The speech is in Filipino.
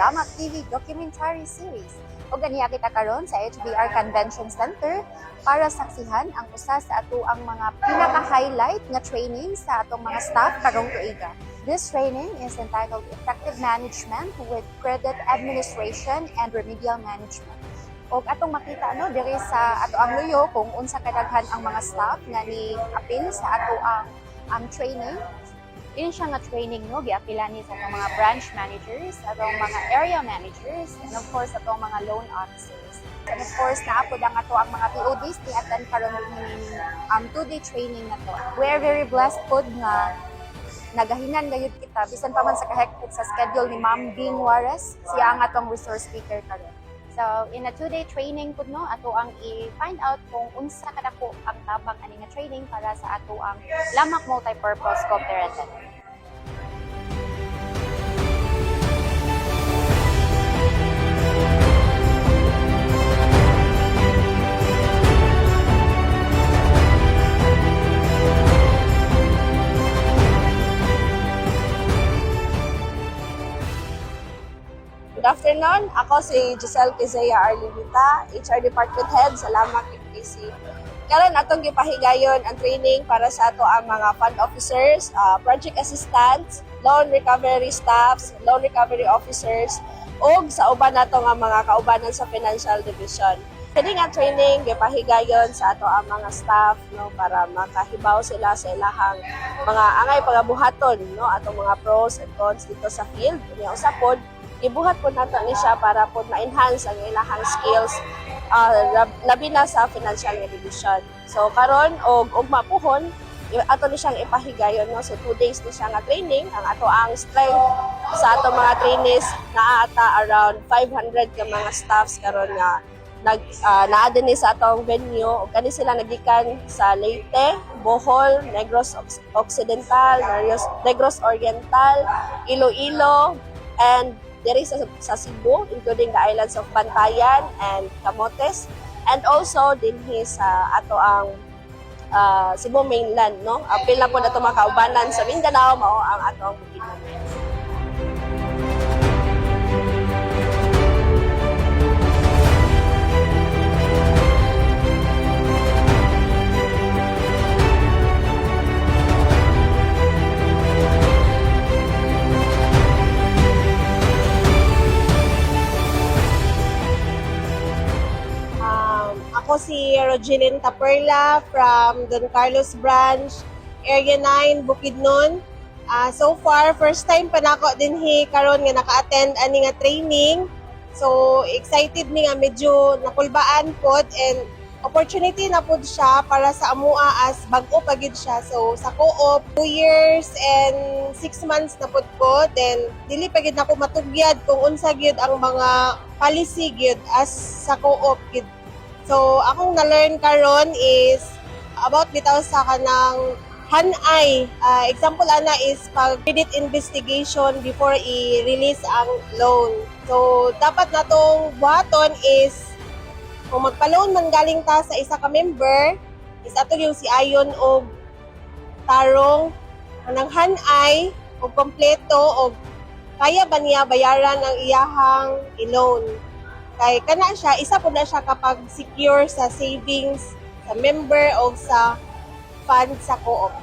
Salamat TV documentary series. O ganiya kita karon sa HBR Convention Center para saksihan ang usa sa ato ang mga pinaka-highlight nga training sa atong mga staff karong tuiga. This training is entitled Effective Management with Credit Administration and Remedial Management. Og atong makita diri sa ato ang luyo kung unsa kadaghan ang mga staff nga ni apil sa ato ang training. Ini siya nga training giapila ni sa atong mga branch managers, atong mga area managers, and of course atong mga loan officers. And of course naapod ang ato ang mga PODs ni atan karon ng 2-day training na to. We are very blessed pod nga nagahingan gayud kita bisan pa man sa kahektik sa schedule ni Ma'am Bing Juarez, siya ang atong resource speaker karon. So, in a 2-day training po, ato ang i-find out kung unsa kadako ang tabang ani nga training para sa ato ang Lamak Multipurpose Cooperative. Good afternoon, ako si Giselle Quezea Arlivita, HR Department Head sa Lamak MPC. Karon atong gipahigayon ang training para sa ato ang mga fund officers, project assistants, loan recovery staffs, loan recovery officers, ug sa uban nato nga mga kaubanan sa financial division. Kini nga training gipahigayon sa ato ang mga staff para makahibaw sila sa ilahang mga angay pagabuhaton atong mga pros and cons dito sa field. Unya usapod ibuhat po nato ni siya para po ma-enhance ang ilahang skills labi na sa financial division. So karon og mapuhon ato ni siyang ipahigayon so 2 days ni siya nga training. Ang ato ang strength sa ato mga trainees naa ata around 500 ka mga staffs karon nga naa dinhi sa atong venue ug kani sila nagikan sa Leyte, Bohol, Negros Occidental, Negros Oriental, Iloilo, and diri sa Cebu, including the islands of Bantayan and Camotes, and also dinhi sa ato ang Cebu mainland. Apil na po na ito mga kaubanan sa Mindanao, mao ang ato ang Bukidnon. Ako si Rogelyn Taperla from Don Carlos Branch, Area 9, Bukidnon. So far, first time pa nako dinhi karon nga naka-attend ani nga training. So excited mi nga medyo napulbaan pod and opportunity na pod siya para sa amua as bag-o pa gid siya. So sa co-op 2 years and 6 months na pod ko, then dili pa gid nako matugyad kung unsa gid ang mga policy gid as sa co-op gid. So, akong na-learn karon is about bitaw sa kanang hanay. Example ana is pag credit investigation before i-release ang loan. So, dapat natong buhaton is kung magpa-loan man galing ta sa isa ka member, is ato yung si ayon og tarong kanang hanay og kompleto og kaya ba niya bayaran ang iyahang i-loan. Kay kana siya, isa po na siya kapag secure sa savings, sa member o sa fund sa co-op.